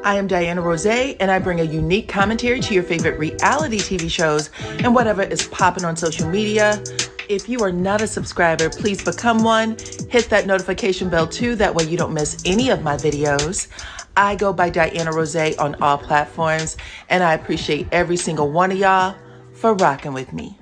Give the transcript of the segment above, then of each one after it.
I am DYANAROZAY, and I bring a unique commentary to your favorite reality TV shows and whatever is popping on social media. If you are not a subscriber, please become one. Hit that notification bell too, that way you don't miss any of my videos. I go by DYANAROZAY on all platforms, and I appreciate every single one of y'all for rocking with me.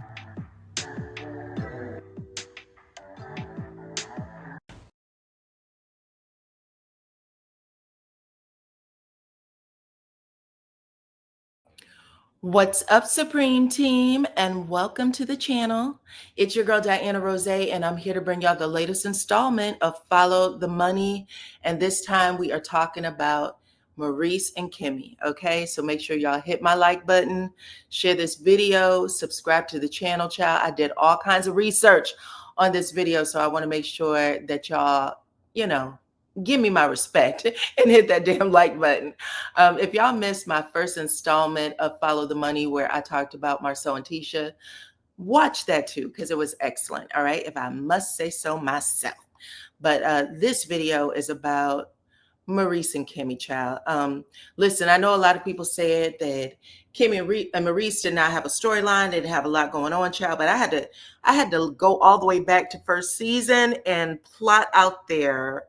What's up, Supreme Team, and welcome to the channel. It's your girl, DYANAROZAY, and I'm here to bring y'all the latest installment of Follow the Money. And this time we are talking about Maurice and Kimmi, okay? So make sure y'all hit my like button, share this video, subscribe to the channel, child. I did all kinds of research on this video, so I want to make sure that y'all, give me my respect and hit that damn like button. If y'all missed my first installment of Follow the Money, where I talked about Marcel and Tisha, watch that too, because it was excellent. All right, if I must say so myself. But this video is about Maurice and Kimmi, child. Listen, I know a lot of people said that Kimmi and Maurice did not have a storyline, they didn't have a lot going on, child. But I had to go all the way back to first season and plot out there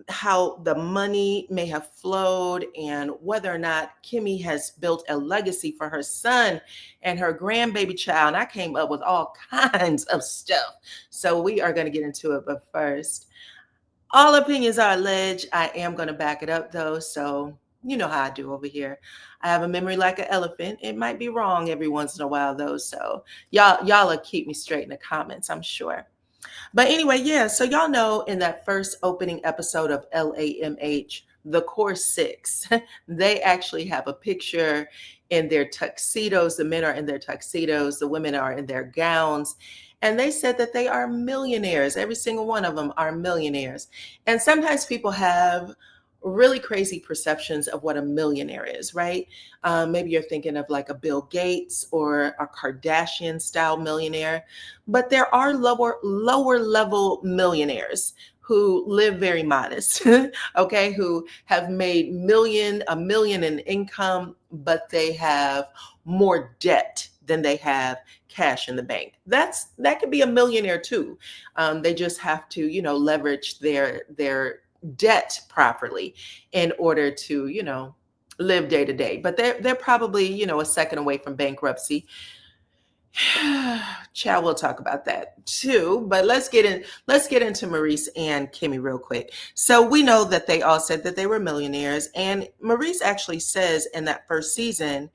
how the money may have flowed and whether or not Kimmi has built a legacy for her son and her grandbaby child. And I came up with all kinds of stuff. So we are going to get into it. But first, all opinions are alleged. I am going to back it up though. So you know how I do over here. I have a memory like an elephant. It might be wrong every once in a while though. So y'all will keep me straight in the comments, I'm sure. But anyway, yeah, so y'all know in that first opening episode of LAMH, the Core Six, they actually have a picture in their tuxedos. The men are in their tuxedos, the women are in their gowns. And they said that they are millionaires. Every single one of them are millionaires. And sometimes people have really crazy perceptions of what a millionaire is, right? Maybe you're thinking of like a Bill Gates or a Kardashian style millionaire, but there are lower level millionaires who live very modest, okay, who have made a million in income, but they have more debt than they have cash in the bank. That could be a millionaire too. They just have to, leverage their debt properly in order to, live day to day. But they're probably, a second away from bankruptcy. Child, we'll talk about that too. But let's get into Maurice and Kimmi real quick. So we know that they all said that they were millionaires, and Maurice actually says in that first season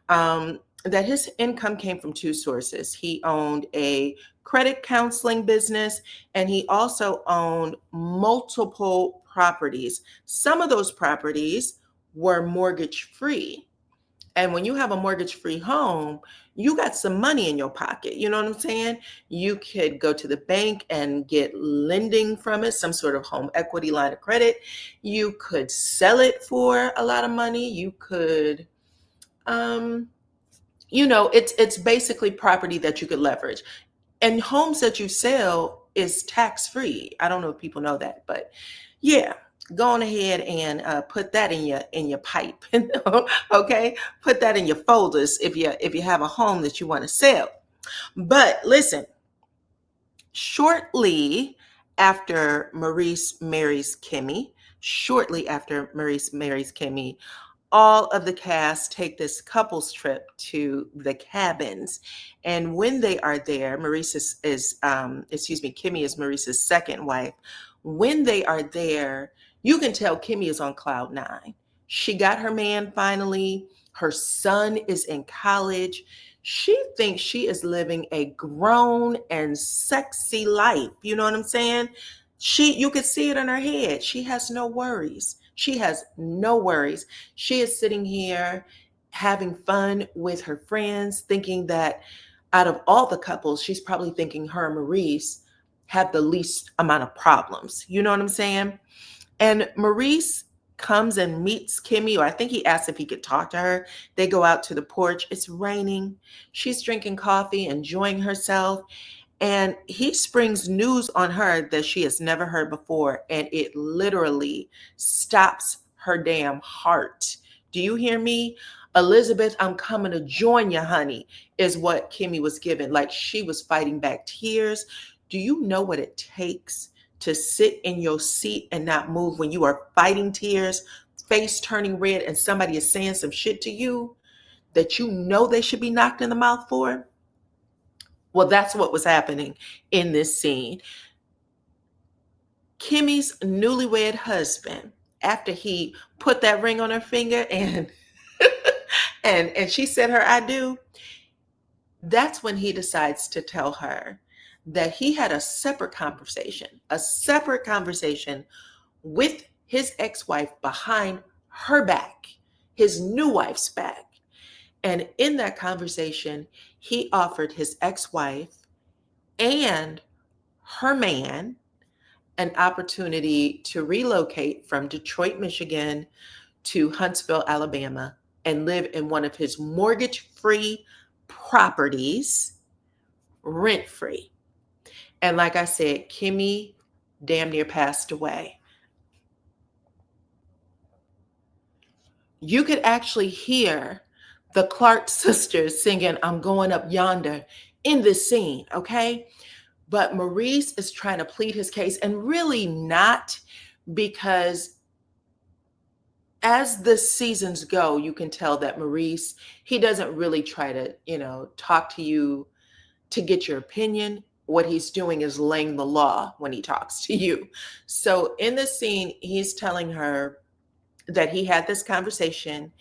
that his income came from two sources. He owned a credit counseling business, and he also owned multiple properties. Some of those properties were mortgage free. And when you have a mortgage free home, you got some money in your pocket. You know what I'm saying? You could go to the bank and get lending from it, some sort of home equity line of credit. You could sell it for a lot of money. You could, it's basically property that you could leverage. And homes that you sell is tax free. I don't know if people know that, but yeah, go on ahead and put that in your pipe. Okay, put that in your folders if you have a home that you want to sell. But listen, shortly after Maurice marries Kimmi, all of the cast take this couples trip to the cabins. And when they are there, Kimmi is Maurice's second wife. When they are there, you can tell Kimmi is on cloud nine. She got her man finally. Her son is in college. She thinks she is living a grown and sexy life. You know what I'm saying? You could see it in her head. She has no worries. She is sitting here having fun with her friends, thinking that out of all the couples, she's probably thinking her and Maurice have the least amount of problems. You know what I'm saying? And Maurice comes and meets Kimmi, or I think he asked if he could talk to her. They go out to the porch. It's raining. She's drinking coffee, enjoying herself. And he springs news on her that she has never heard before. And it literally stops her damn heart. Do you hear me? Elizabeth, I'm coming to join you, honey, is what Kimmi was given. Like she was fighting back tears. Do you know what it takes to sit in your seat and not move when you are fighting tears, face turning red, and somebody is saying some shit to you that you know they should be knocked in the mouth for? Well, that's what was happening in this scene. Kimmy's newlywed husband, after he put that ring on her finger and and she said her I do, that's when he decides to tell her that he had a separate conversation with his ex-wife behind her back, his new wife's back. And in that conversation, he offered his ex-wife and her man an opportunity to relocate from Detroit, Michigan to Huntsville, Alabama, and live in one of his mortgage-free properties, rent-free. And like I said, Kimmi damn near passed away. You could actually hear the Clark sisters singing I'm Going Up Yonder in this scene, okay? But Maurice is trying to plead his case, and really not, because as the seasons go, you can tell that Maurice, he doesn't really try to, talk to you to get your opinion. What he's doing is laying the law when he talks to you. So in this scene, he's telling her that he had this conversation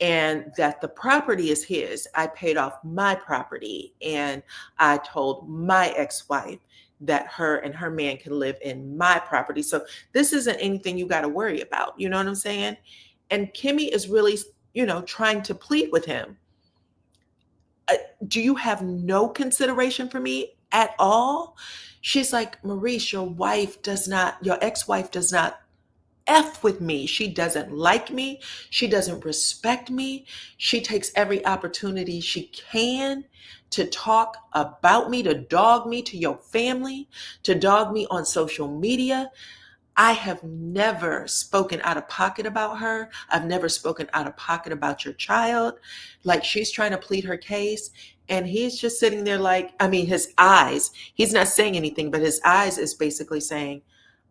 and that the property is his. I paid off my property, and I told my ex-wife that her and her man can live in my property. So this isn't anything you got to worry about. You know what I'm saying? And Kimmi is really, trying to plead with him. Do you have no consideration for me at all? She's like, Maurice, your ex-wife does not F with me. She doesn't like me. She doesn't respect me. She takes every opportunity she can to talk about me, to dog me to your family, to dog me on social media. I have never spoken out of pocket about her. I've never spoken out of pocket about your child. Like, she's trying to plead her case, and he's just sitting there like, his eyes, he's not saying anything, but his eyes is basically saying,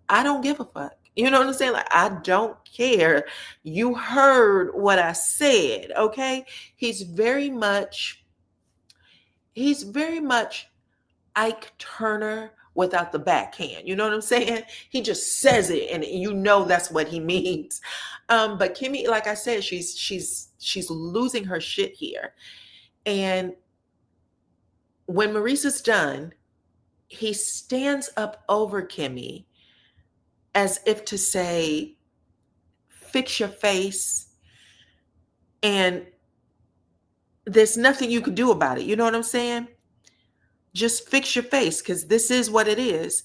I don't give a fuck. You know what I'm saying? Like, I don't care. You heard what I said, okay? He's very much Ike Turner without the backhand. You know what I'm saying? He just says it, and that's what he means. But Kimmi, like I said, she's losing her shit here. And when Maurice is done, he stands up over Kimmi as if to say, fix your face, and there's nothing you could do about it. You know what I'm saying? Just fix your face, because this is what it is.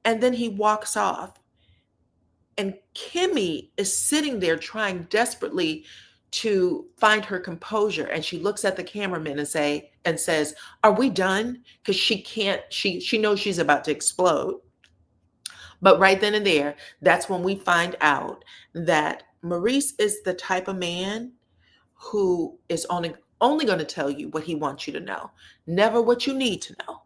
And then he walks off. And Kimmi is sitting there trying desperately to find her composure. And she looks at the cameraman and says, are we done? Because she knows she's about to explode. But right then and there, that's when we find out that Maurice is the type of man who is only going to tell you what he wants you to know, never what you need to know.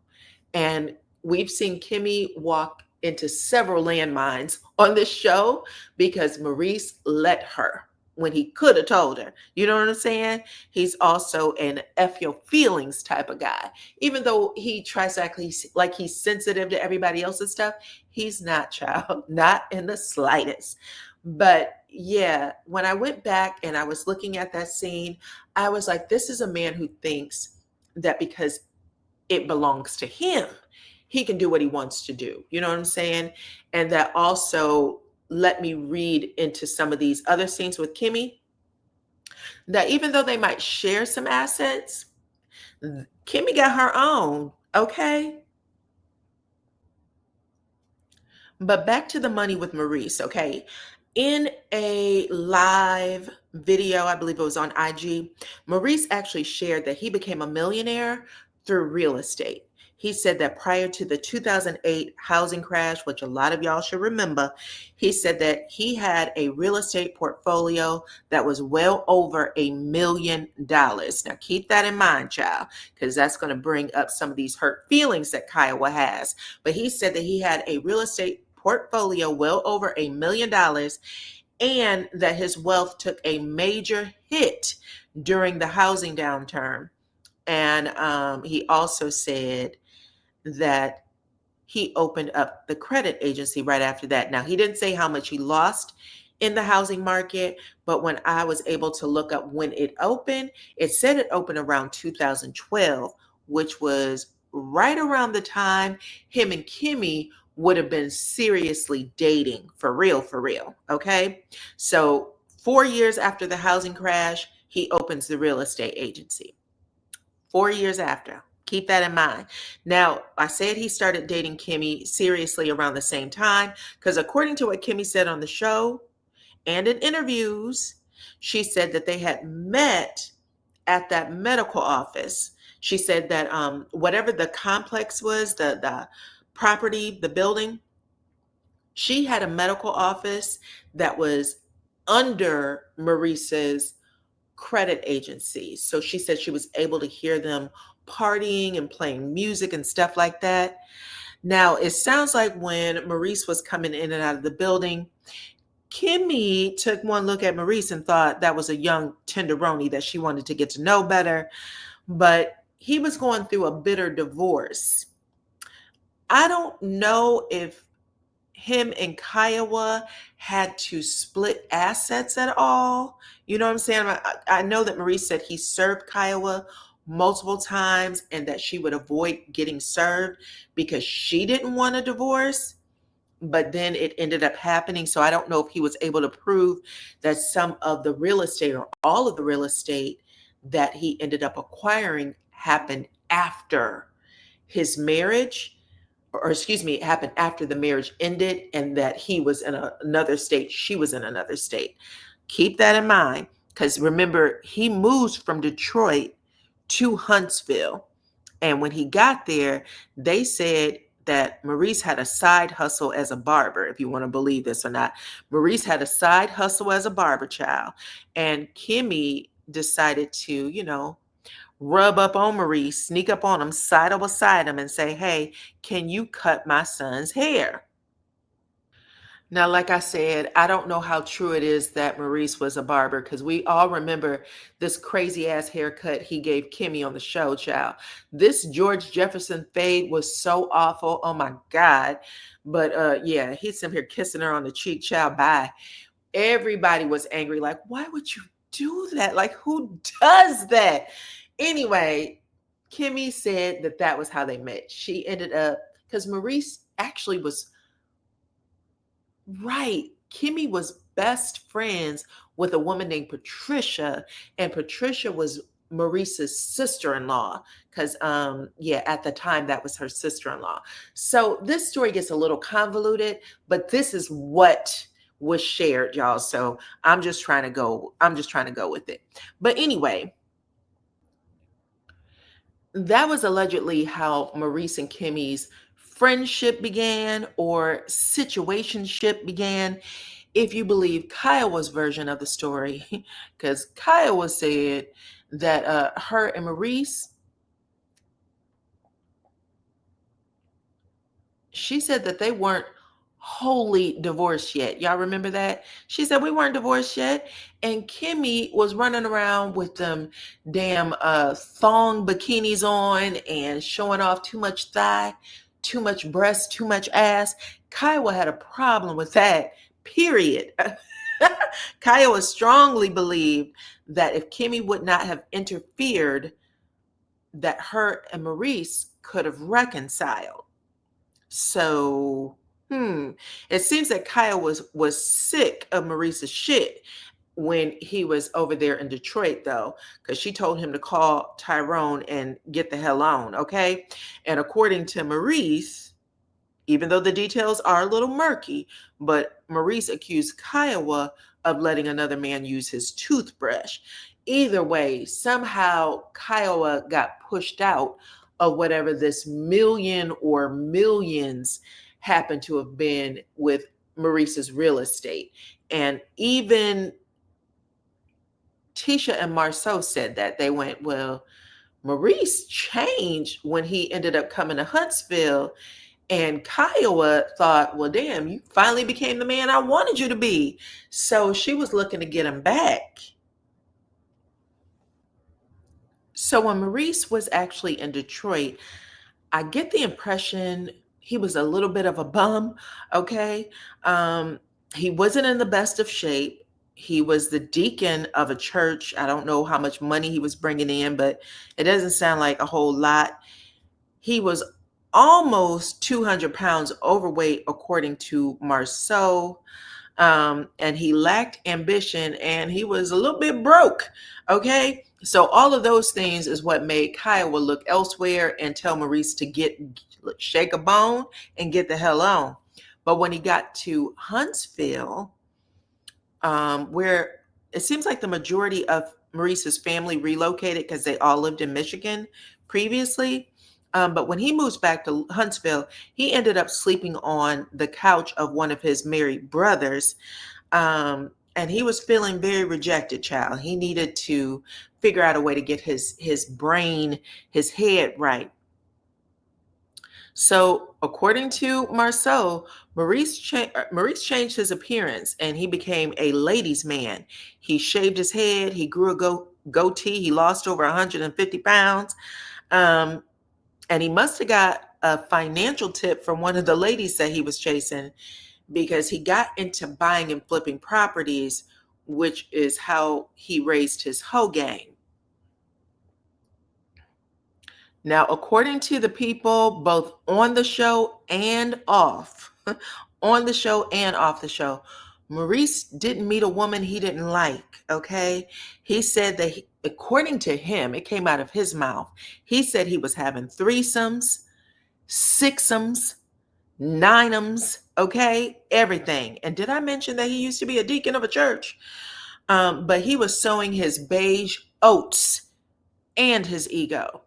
And we've seen Kimmi walk into several landmines on this show because Maurice let her when he could have told her. You know what I'm saying? He's also an F your feelings type of guy. Even though he tries to act like he's sensitive to everybody else's stuff, he's not, child, not in the slightest. But yeah, when I went back and I was looking at that scene, I was like, this is a man who thinks that because it belongs to him, he can do what he wants to do. You know what I'm saying? And that also let me read into some of these other scenes with Kimmi, that even though they might share some assets, Kimmi got her own, okay? But back to the money with Maurice, okay? In a live video, I believe it was on IG, Maurice actually shared that he became a millionaire through real estate. He said that prior to the 2008 housing crash, which a lot of y'all should remember, he said that he had a real estate portfolio that was well over $1 million. Now, keep that in mind, child, because that's going to bring up some of these hurt feelings that Kiowa has. But he said that he had a real estate portfolio well over $1 million, and that his wealth took a major hit during the housing downturn. And he also said that he opened up the credit agency right after that. Now, he didn't say how much he lost in the housing market, but when I was able to look up when it opened, it said it opened around 2012, which was right around the time him and Kimmi would have been seriously dating for real, for real. Okay. So 4 years after the housing crash, he opens the real estate agency. 4 years after. Keep that in mind. Now, I said he started dating Kimmi seriously around the same time because, according to what Kimmi said on the show and in interviews, she said that they had met at that medical office. She said that whatever the complex was, the property, the building, she had a medical office that was under Maurice's credit agencies. So she said she was able to hear them partying and playing music and stuff like that. Now, it sounds like when Maurice was coming in and out of the building, Kimmi took one look at Maurice and thought that was a young tenderoni that she wanted to get to know better. But he was going through a bitter divorce. I don't know if him and Kiowa had to split assets at all. You know what I'm saying? I know that Maurice said he served Kiowa multiple times and that she would avoid getting served because she didn't want a divorce. But then it ended up happening. So I don't know if he was able to prove that some of the real estate or all of the real estate that he ended up acquiring happened after his marriage, or excuse me, it happened after the marriage ended and that he was in another state, she was in another state. Keep that in mind because remember, he moves from Detroit to Huntsville. And when he got there, they said that Maurice had a side hustle as a barber, if you want to believe this or not. Maurice had a side hustle as a barber, child. And Kimmi decided to, rub up on Maurice, sneak up on him, sidle beside him, and say, hey, can you cut my son's hair? Now, like I said, I don't know how true it is that Maurice was a barber because we all remember this crazy ass haircut he gave Kimmi on the show, child. This George Jefferson fade was so awful. Oh my God. But yeah, he's sitting here kissing her on the cheek, child. Bye. Everybody was angry. Like, why would you do that? Like, who does that? Anyway, Kimmi said that that was how they met. She ended up, because Maurice actually was right. Kimmi was best friends with a woman named Patricia, and Patricia was Maurice's sister-in-law because yeah, at the time that was her sister-in-law. So this story gets a little convoluted, but this is what was shared, y'all. So I'm just trying to go with it. But anyway, that was allegedly how Maurice and Kimmi's friendship began or situationship began, if you believe Kiowa's version of the story, because Kiowa said that her and Maurice, she said that they weren't wholly divorced yet. Y'all remember that? She said we weren't divorced yet. And Kimmi was running around with them damn thong bikinis on and showing off too much thigh, too much breast, too much ass. Kiowa had a problem with that, period. Kiowa strongly believed that if Kimmi would not have interfered, that her and Maurice could have reconciled. So, it seems that Kyle was sick of Maurice's shit when he was over there in Detroit, though, because she told him to call Tyrone and get the hell on, okay? And according to Maurice, even though the details are a little murky, but Maurice accused Kiowa of letting another man use his toothbrush. Either way, somehow Kiowa got pushed out of whatever this million or millions happened to have been with Maurice's real estate. And even Tisha and Marceau said that. They went, well, Maurice changed when he ended up coming to Huntsville. And Kiowa thought, well, damn, you finally became the man I wanted you to be. So she was looking to get him back. So when Maurice was actually in Detroit, I get the impression he was a little bit of a bum. Okay. Um, he wasn't in the best of shape. He was the deacon of a church. I don't know how much money he was bringing in, but it doesn't sound like a whole lot. He was almost 200 pounds overweight, according to Marceau. And he lacked ambition, and he was a little bit broke. Okay. So all of those things is what made Kiowa look elsewhere and tell Maurice to shake a bone and get the hell on. But when he got to Huntsville, where it seems like the majority of Maurice's family relocated because they all lived in Michigan previously. But when he moves back to Huntsville, he ended up sleeping on the couch of one of his married brothers. And he was feeling very rejected, child. He needed to figure out a way to get his brain, his head right. So, according to Marceau, Maurice changed his appearance and he became a ladies' man. He shaved his head, he grew a goatee, he lost over 150 pounds. And he must have got a financial tip from one of the ladies that he was chasing, because he got into buying and flipping properties, which is how he raised his hoe game. Now, according to the people, both on the show and off, on the show and off the show, Maurice didn't meet a woman he didn't like, okay? He said that, according to him, it came out of his mouth. He said he was having threesomes, sixums, nineums, okay? Everything. And did I mention that he used to be a deacon of a church? But he was sowing his beige oats and his ego.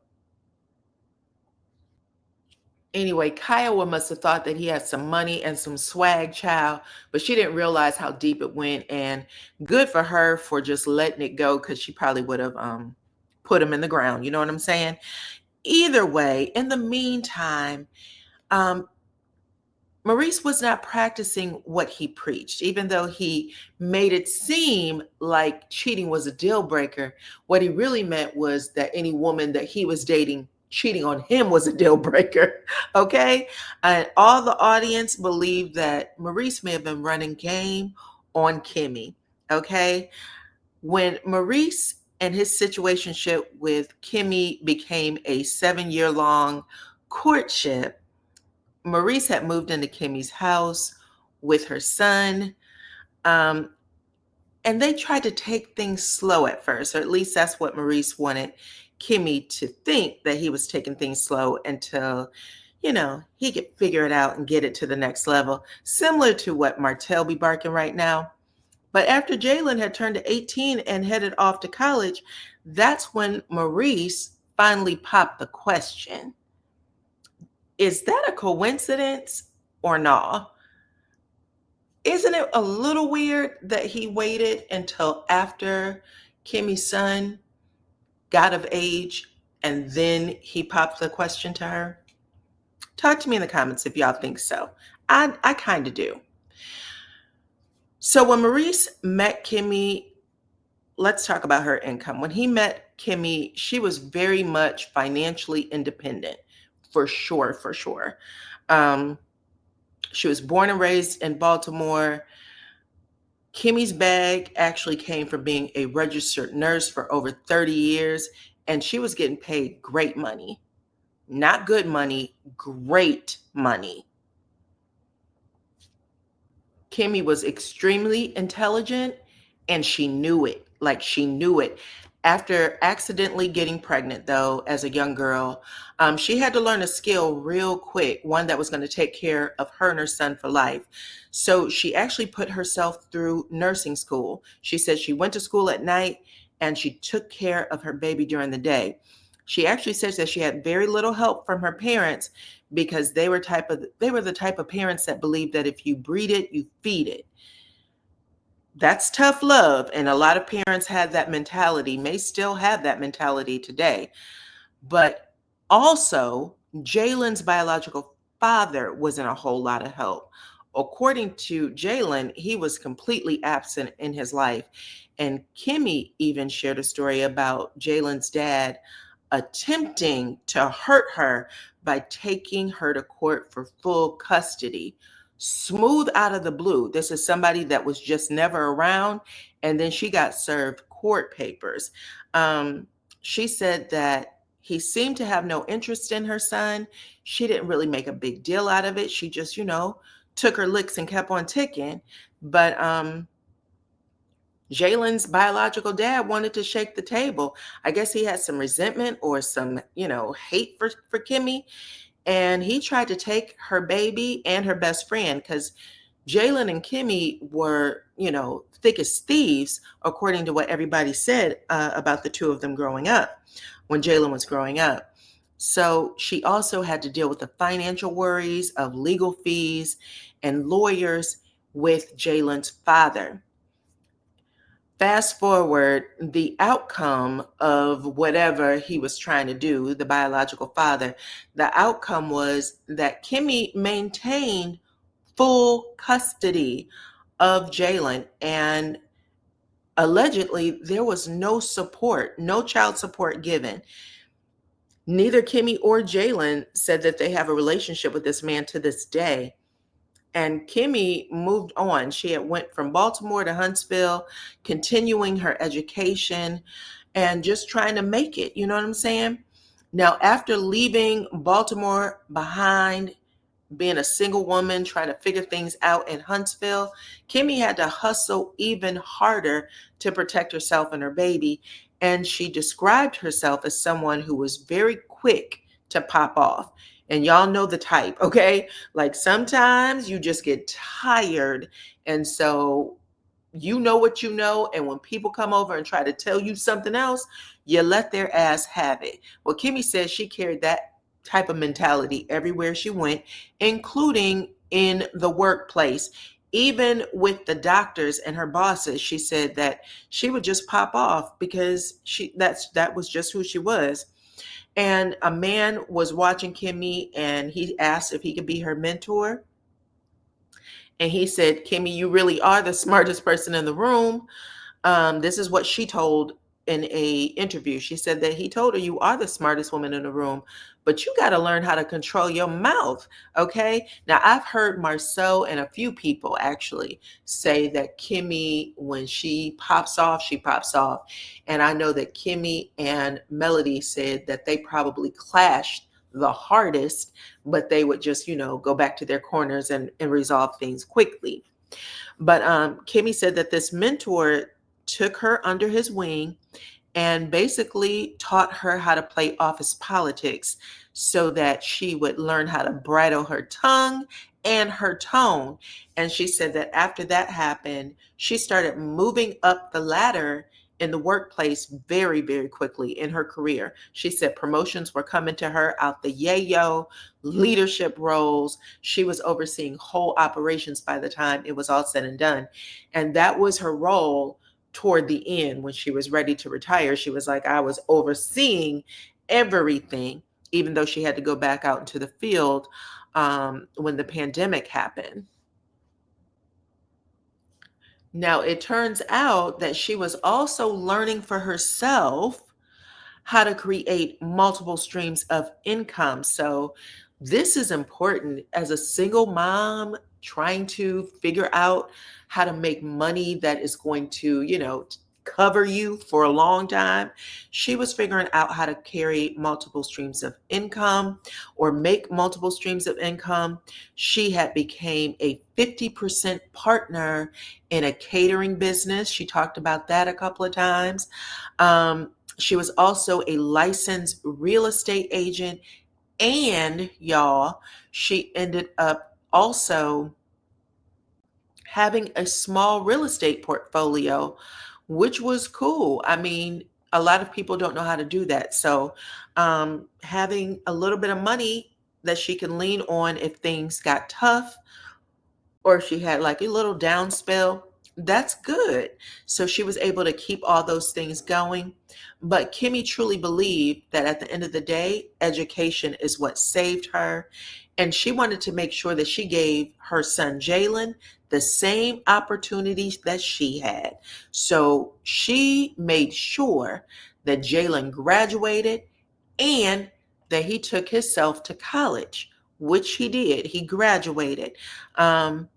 Anyway, Kiowa must have thought that he had some money and some swag, child, but she didn't realize how deep it went. And good for her for just letting it go, because she probably would have put him in the ground. You know what I'm saying? Either way, in the meantime, Maurice was not practicing what he preached, even though he made it seem like cheating was a deal breaker. What he really meant was that any woman that he was dating cheating on him was a deal breaker. Okay. And all the audience believed that Maurice may have been running game on Kimmi. Okay. When Maurice and his situationship with Kimmi became a 7-year-long courtship, Maurice had moved into Kimmi's house with her son. And they tried to take things slow at first, or at least that's what Maurice wanted Kimmi to think, that he was taking things slow until, he could figure it out and get it to the next level, similar to what Martell be barking right now. But after Jaylen had turned to 18 and headed off to college, that's when Maurice finally popped the question. Is that a coincidence or not? Isn't it a little weird that he waited until after Kimmi's son got of age and then he popped the question to her? Talk to me in the comments if y'all think so. I kind of do. So when Maurice met Kimmi, let's talk about her income. When he met Kimmi, she was very much financially independent, for sure, for sure. She was born and raised in Baltimore. Kimmi's bag actually came from being a registered nurse for over 30 years, and she was getting paid great money. Not good money, great money. Kimmi was extremely intelligent, and she knew it. Like, she knew it. After accidentally getting pregnant, though, as a young girl, she had to learn a skill real quick, one that was going to take care of her and her son for life. So she actually put herself through nursing school. She said she went to school at night and she took care of her baby during the day. She actually says that she had very little help from her parents because they were the type of parents that believed that if you breed it, you feed it. That's tough love, and a lot of parents had that mentality, may still have that mentality today. But also, Jaylen's biological father wasn't a whole lot of help. According to Jaylen, he was completely absent in his life. And Kimmi even shared a story about Jaylen's dad attempting to hurt her by taking her to court for full custody. Smooth out of the blue. This is somebody that was just never around. And then she got served court papers. She said that he seemed to have no interest in her son. She didn't really make a big deal out of it. She just, took her licks and kept on ticking. But Jaylen's biological dad wanted to shake the table. I guess he had some resentment or some, hate for Kimmi. And he tried to take her baby and her best friend because Jaylen and Kimmi were, thick as thieves, according to what everybody said about the two of them growing up when Jaylen was growing up. So she also had to deal with the financial worries of legal fees and lawyers with Jaylen's father. Fast forward, the outcome of whatever he was trying to do, the biological father, the outcome was that Kimmi maintained full custody of Jaylen, and allegedly there was no support, no child support given. Neither Kimmi or Jaylen said that they have a relationship with this man to this day. And Kimmi moved on. She had went from Baltimore to Huntsville, continuing her education and just trying to make it. You know what I'm saying? Now, after leaving Baltimore behind, being a single woman, trying to figure things out in Huntsville, Kimmi had to hustle even harder to protect herself and her baby. And she described herself as someone who was very quick to pop off. And y'all know the type, okay? Like sometimes you just get tired. And so you know what you know. And when people come over and try to tell you something else, you let their ass have it. Well, Kimmi says she carried that type of mentality everywhere she went, including in the workplace. Even with the doctors and her bosses, she said that she would just pop off because that was just who she was. And a man was watching Kimmi and he asked if he could be her mentor. And he said, Kimmi, you really are the smartest person in the room. This is what she told in a interview. She said that he told her, you are the smartest woman in the room, but you got to learn how to control your mouth. Okay. Now I've heard Marcel and a few people actually say that Kimmi, when she pops off, she pops off. And I know that Kimmi and Melody said that they probably clashed the hardest, but they would just, go back to their corners and resolve things quickly. But Kimmi said that this mentor took her under his wing and basically taught her how to play office politics so that she would learn how to bridle her tongue and her tone. And she said that after that happened, she started moving up the ladder in the workplace very, very quickly in her career. She said promotions were coming to her out the yayo, leadership roles. She was overseeing whole operations by the time it was all said and done. And that was her role toward the end when she was ready to retire. She was like, I was overseeing everything, even though she had to go back out into the field when the pandemic happened. Now, it turns out that she was also learning for herself how to create multiple streams of income. So, this is important as a single mom trying to figure out how to make money that is going to, cover you for a long time. She was figuring out how to carry multiple streams of income or make multiple streams of income. She had became a 50% partner in a catering business. She talked about that a couple of times. She was also a licensed real estate agent. And y'all, she ended up also having a small real estate portfolio, which was cool. I mean, A lot of people don't know how to do that. So having a little bit of money that she can lean on if things got tough, or if she had like a little down spell, that's good. So she was able to keep all those things going. But Kimmi truly believed that at the end of the day, education is what saved her. And she wanted to make sure that she gave her son Jaylen the same opportunities that she had. So she made sure that Jaylen graduated and that he took himself to college, which he did. He graduated. Um,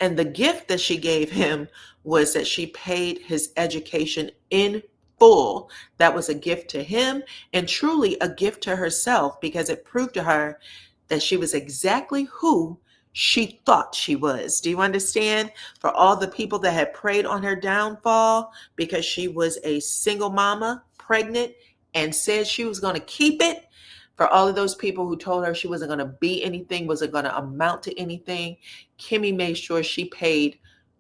and the gift that she gave him was that she paid his education in full. That was a gift to him and truly a gift to herself, because it proved to her that she was exactly who she thought she was. Do you understand? For all the people that had preyed on her downfall because she was a single mama, pregnant, and said she was going to keep it, for all of those people who told her she wasn't going to be anything, wasn't going to amount to anything, Kimmi made sure she paid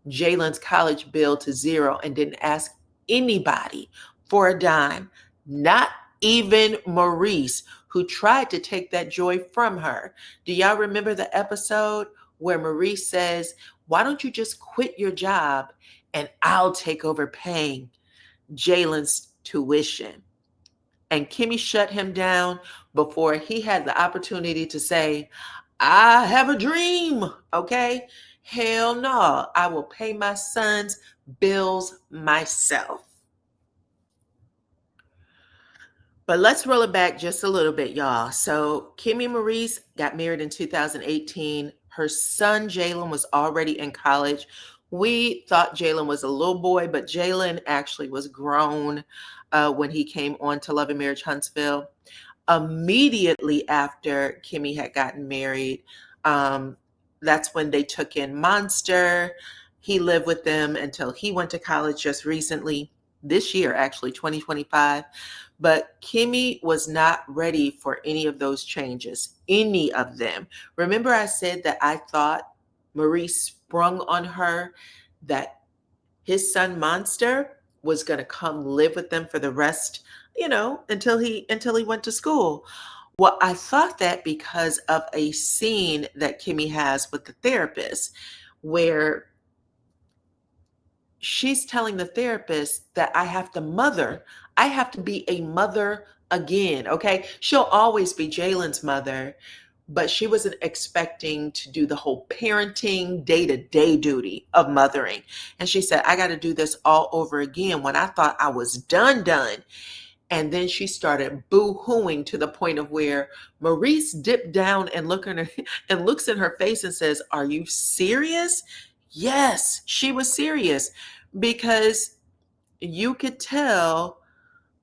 Jaylen's college bill to zero and didn't ask anybody for a dime, not even Maurice, who tried to take that joy from her. Do y'all remember the episode where Maurice says, "Why don't you just quit your job and I'll take over paying Jaylen's tuition?" And Kimmi shut him down before he had the opportunity to say, "I have a dream." Okay? Hell no. I will pay my son's bills myself. But let's roll it back just a little bit, y'all. So Kimmi Maurice got married in 2018. Her son Jaylen was already in college. We thought Jaylen was a little boy, but Jaylen actually was grown when he came on to Love and Marriage Huntsville. Immediately after Kimmi had gotten married, um, that's when they took in Monster. He lived with them until he went to college just recently, this year, actually, 2025. But Kimmi was not ready for any of those changes, any of them. Remember, I said that I thought Maurice sprung on her that his son Monster was going to come live with them for the rest, until he went to school. Well, I thought that because of a scene that Kimmi has with the therapist, where she's telling the therapist that I have to be a mother again. Okay. She'll always be Jaylen's mother, but she wasn't expecting to do the whole parenting day-to-day duty of mothering. And she said, I got to do this all over again when I thought I was done. And then she started boo-hooing to the point of where Maurice dipped down and looks in her face and says, "Are you serious?" Yes, she was serious, because you could tell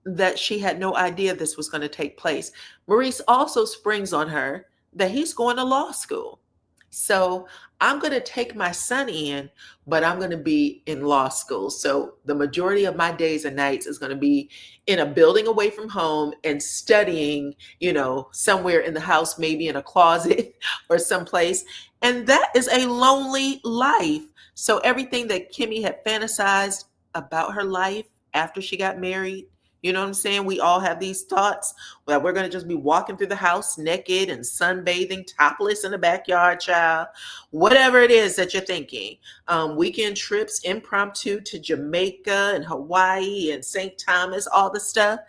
that she had no idea this was going to take place. Maurice also springs on her that he's going to law school. So I'm going to take my son in, but I'm going to be in law school. So the majority of my days and nights is going to be in a building away from home and studying, somewhere in the house, maybe in a closet or someplace. And that is a lonely life. So everything that Kimmi had fantasized about her life after she got married, you know what I'm saying? We all have these thoughts that we're going to just be walking through the house naked and sunbathing, topless in the backyard, child. Whatever it is that you're thinking. Weekend trips, impromptu to Jamaica and Hawaii and St. Thomas, all the stuff.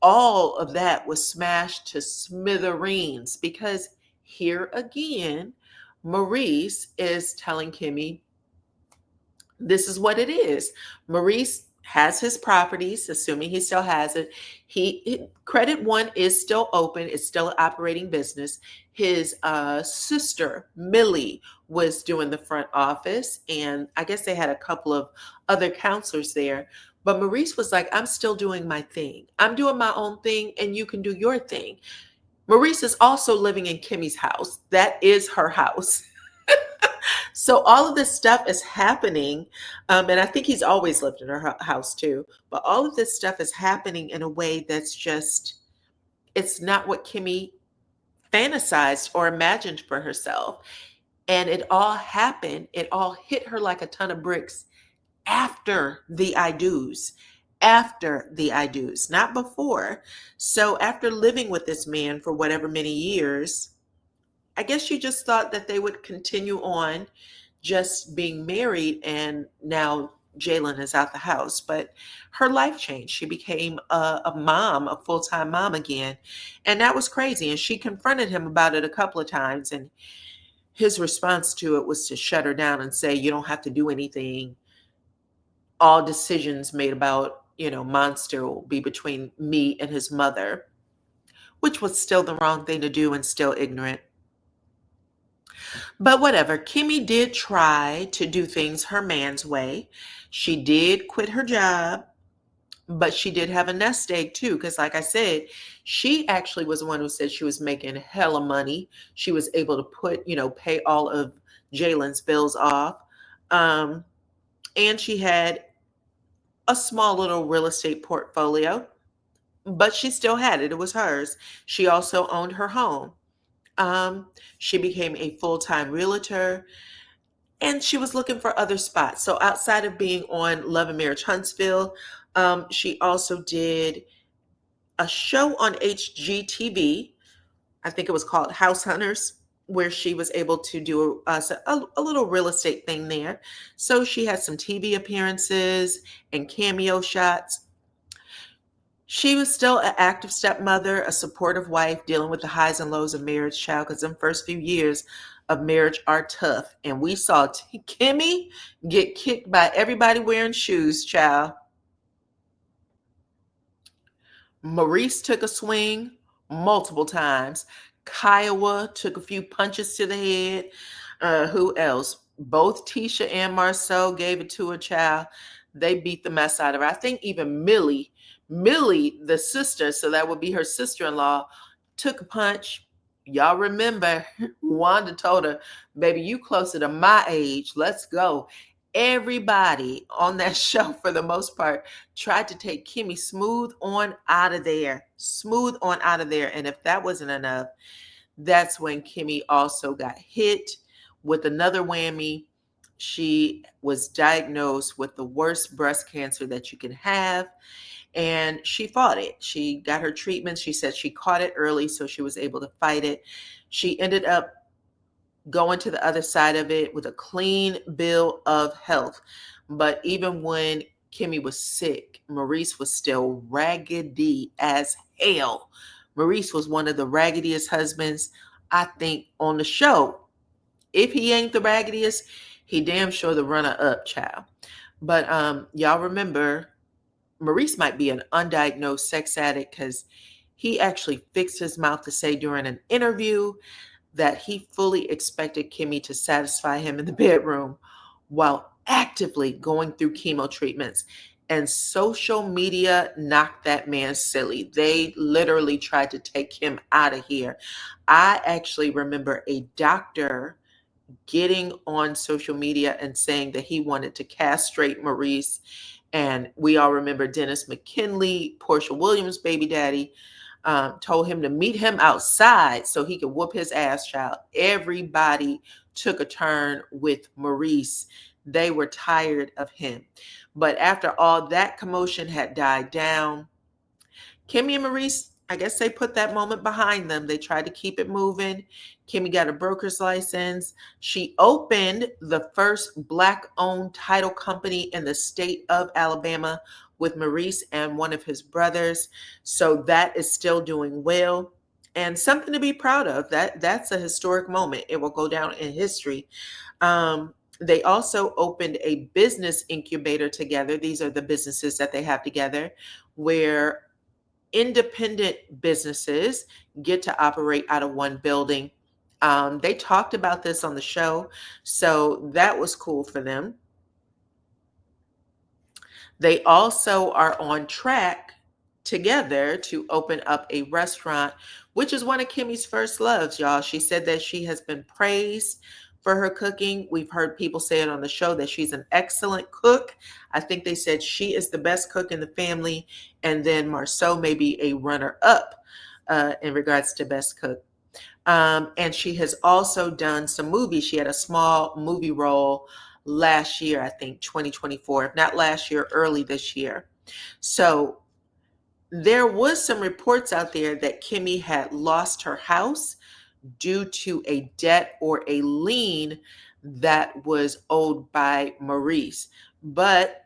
All of that was smashed to smithereens, because here again, Maurice is telling Kimmi, this is what it is. Maurice has his properties, assuming he still has it. Credit One is still open. It's still an operating business. His sister, Millie, was doing the front office. And I guess they had a couple of other counselors there. But Maurice was like, I'm still doing my thing. I'm doing my own thing, and you can do your thing. Maurice is also living in Kimmi's house. That is her house. So all of this stuff is happening, and I think he's always lived in her house too. But all of this stuff is happening in a way that's just, it's not what Kimmi fantasized or imagined for herself. And it all happened, it all hit her like a ton of bricks after the I do's, after the I do's, not before. So after living with this man for whatever many years, I guess she just thought that they would continue on just being married, and now Jaylen is out the house. But her life changed. She became a mom, a full time mom again. And that was crazy. And she confronted him about it a couple of times. And his response to it was to shut her down and say, "You don't have to do anything. All decisions made about, Monster will be between me and his mother," which was still the wrong thing to do and still ignorant. But whatever, Kimmi did try to do things her man's way. She did quit her job, but she did have a nest egg too. Because, like I said, she actually was the one who said she was making hella money. She was able to pay all of Jaylen's bills off. Um, and she had a small little real estate portfolio, but she still had it. It was hers. She also owned her home. Um, she became a full time realtor, and she was looking for other spots. So outside of being on Love and Marriage Huntsville, she also did a show on HGTV. I think it was called House Hunters, where she was able to do a little real estate thing there. So she had some TV appearances and cameo shots. She was still an active stepmother, a supportive wife, dealing with the highs and lows of marriage, child, because them first few years of marriage are tough. And we saw Kimmi get kicked by everybody wearing shoes, child. Maurice took a swing multiple times. Kiowa took a few punches to the head. Who else? Both Tisha and Marcel gave it to a child. They beat the mess out of her. I think even Millie, the sister, so that would be her sister-in-law, took a punch. Y'all remember, Wanda told her, "Baby, you closer to my age. Let's go." Everybody on that show, for the most part, tried to take Kimmi smooth on out of there. Smooth on out of there. And if that wasn't enough, that's when Kimmi also got hit with another whammy. She was diagnosed with the worst breast cancer that you can have, and she fought it. She got her treatment. She said she caught it early, so she was able to fight it. She ended up going to the other side of it with a clean bill of health. But even when Kimmi was sick, Maurice was still raggedy as hell. Maurice was one of the raggediest husbands, I think, on the show. If he ain't the raggediest, he damn sure the runner-up, child. But y'all remember, Maurice might be an undiagnosed sex addict, because he actually fixed his mouth to say during an interview that he fully expected Kimmi to satisfy him in the bedroom while actively going through chemo treatments. And social media knocked that man silly. They literally tried to take him out of here. I actually remember a doctor getting on social media and saying that he wanted to castrate Maurice. And we all remember Dennis McKinley, Portia Williams' baby daddy, told him to meet him outside so he could whoop his ass, child. Everybody took a turn with Maurice. They were tired of him. But after all that commotion had died down, Kimmi and Maurice, I guess they put that moment behind them. They tried to keep it moving. Kimmi got a broker's license. She opened the first Black-owned title company in the state of Alabama with Maurice and one of his brothers. So that is still doing well, and something to be proud of. That's a historic moment. It will go down in history. They also opened a business incubator together. These are the businesses that they have together, where independent businesses get to operate out of one building. They talked about this on the show, so that was cool for them. They also are on track together to open up a restaurant, which is one of Kimmi's first loves, y'all. She said that she has been praised for her cooking. We've heard people say it on the show that she's an excellent cook. I think they said she is the best cook in the family, and then Marceau may be a runner-up in regards to best cook. And she has also done some movies. She had a small movie role last year, I think 2024, if not last year, early this year. So there was some reports out there that Kimmi had lost her house due to a debt or a lien that was owed by Maurice. But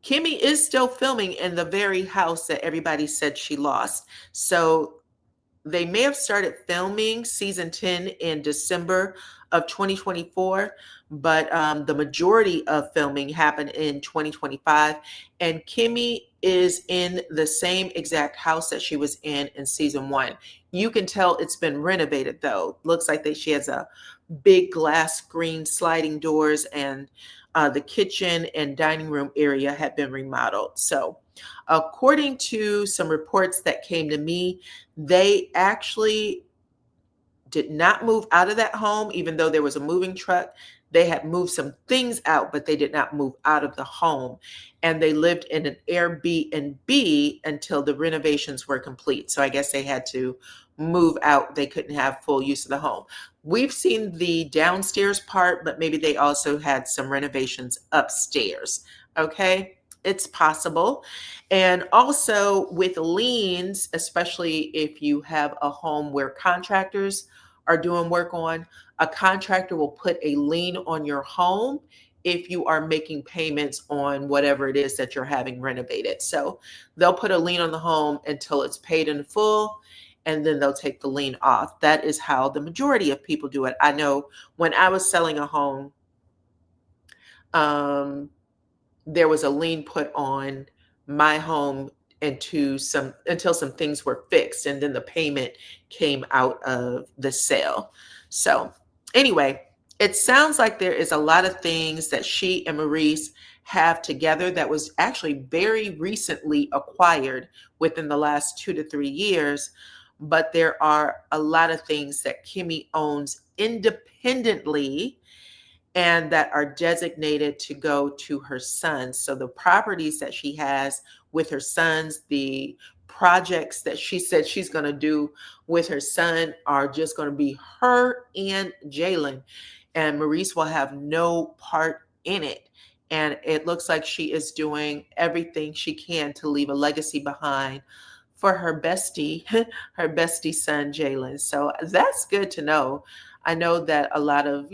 Kimmi is still filming in the very house that everybody said she lost. So they may have started filming season 10 in December of 2024, but the majority of filming happened in 2025. And Kimmi is in the same exact house that she was in season 1. You can tell it's been renovated though. Looks like that she has a big glass screen sliding doors, and the kitchen and dining room area had been remodeled. So according to some reports that came to me, they actually did not move out of that home, even though there was a moving truck. They had moved some things out, but they did not move out of the home. And they lived in an Airbnb until the renovations were complete. So I guess they had to move out. They couldn't have full use of the home. We've seen the downstairs part, but maybe they also had some renovations upstairs. Okay. It's possible. And also with liens, especially if you have a home where contractors are doing work on, a contractor will put a lien on your home if you are making payments on whatever it is that you're having renovated. So they'll put a lien on the home until it's paid in full, and then they'll take the lien off. That is how the majority of people do it. I know when I was selling a home, there was a lien put on my home until some things were fixed, and then the payment came out of the sale. So anyway, it sounds like there is a lot of things that she and Maurice have together that was actually very recently acquired within the last 2 to 3 years. But there are a lot of things that Kimmi owns independently and that are designated to go to her sons. So the properties that she has with her sons, the projects that she said she's going to do with her son are just going to be her and Jaylen. And Maurice will have no part in it. And it looks like she is doing everything she can to leave a legacy behind for her bestie, her bestie son, Jaylen. So that's good to know. I know that a lot of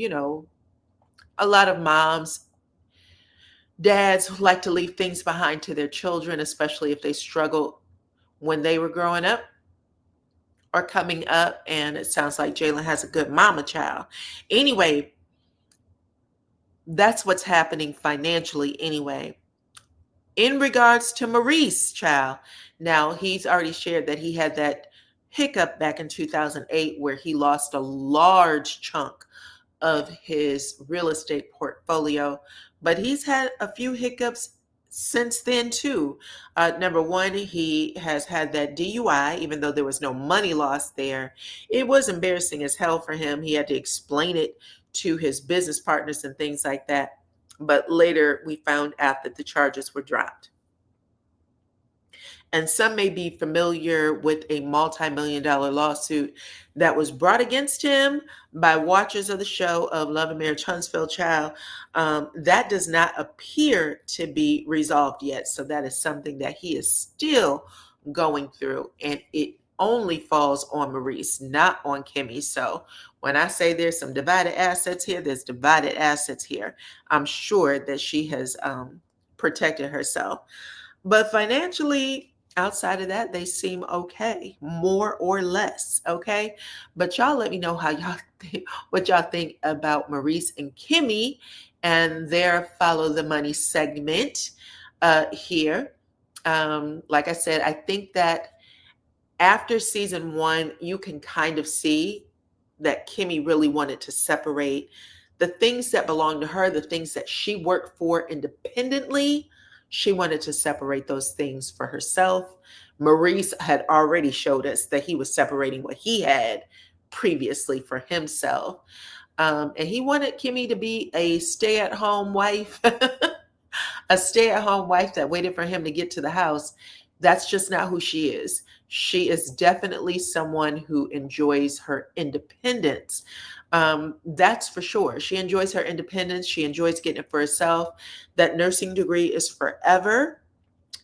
moms, dads like to leave things behind to their children, especially if they struggled when they were growing up or coming up. And it sounds like Jaylen has a good mama child. Anyway, that's what's happening financially anyway. In regards to Maurice, child, now he's already shared that he had that hiccup back in 2008 where he lost a large chunk of his real estate portfolio, but he's had a few hiccups since then too. Number one, he has had that DUI, even though there was no money lost there. It was embarrassing as hell for him. He had to explain it to his business partners and things like that. But later we found out that the charges were dropped. And some may be familiar with a multi-million-dollar lawsuit that was brought against him by watchers of the show of Love and Marriage Huntsville, child. That does not appear to be resolved yet. So that is something that he is still going through. And it only falls on Maurice, not on Kimmi. So when I say there's some divided assets here, there's divided assets here. I'm sure that she has protected herself. But financially, outside of that, they seem okay, more or less, okay? But y'all let me know how y'all think, what y'all think about Maurice and Kimmi and their Follow the Money segment here. Like I said, I think that after season 1, you can kind of see that Kimmi really wanted to separate the things that belong to her, the things that she worked for independently. She wanted to separate those things for herself. Maurice had already showed us that he was separating what he had previously for himself. And he wanted Kimmi to be a stay-at-home wife, a stay-at-home wife that waited for him to get to the house. That's just not who she is. She is definitely someone who enjoys her independence. That's for sure. She enjoys her independence. She enjoys getting it for herself. That nursing degree is forever.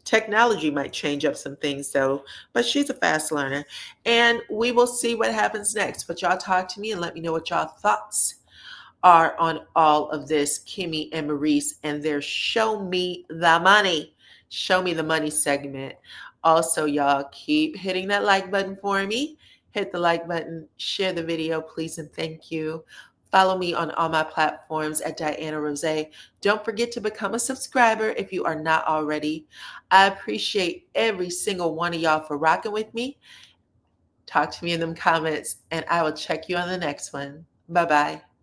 Technology might change up some things though, but she's a fast learner. And we will see what happens next. But y'all talk to me and let me know what y'all thoughts are on all of this, Kimmi and Maurice and their Show Me the Money. Show Me the Money segment. Also, y'all keep hitting that like button for me. Hit the like button, share the video, please, and thank you. Follow me on all my platforms at DYANAROZAY. Don't forget to become a subscriber if you are not already. I appreciate every single one of y'all for rocking with me. Talk to me in them comments, and I will check you on the next one. Bye-bye.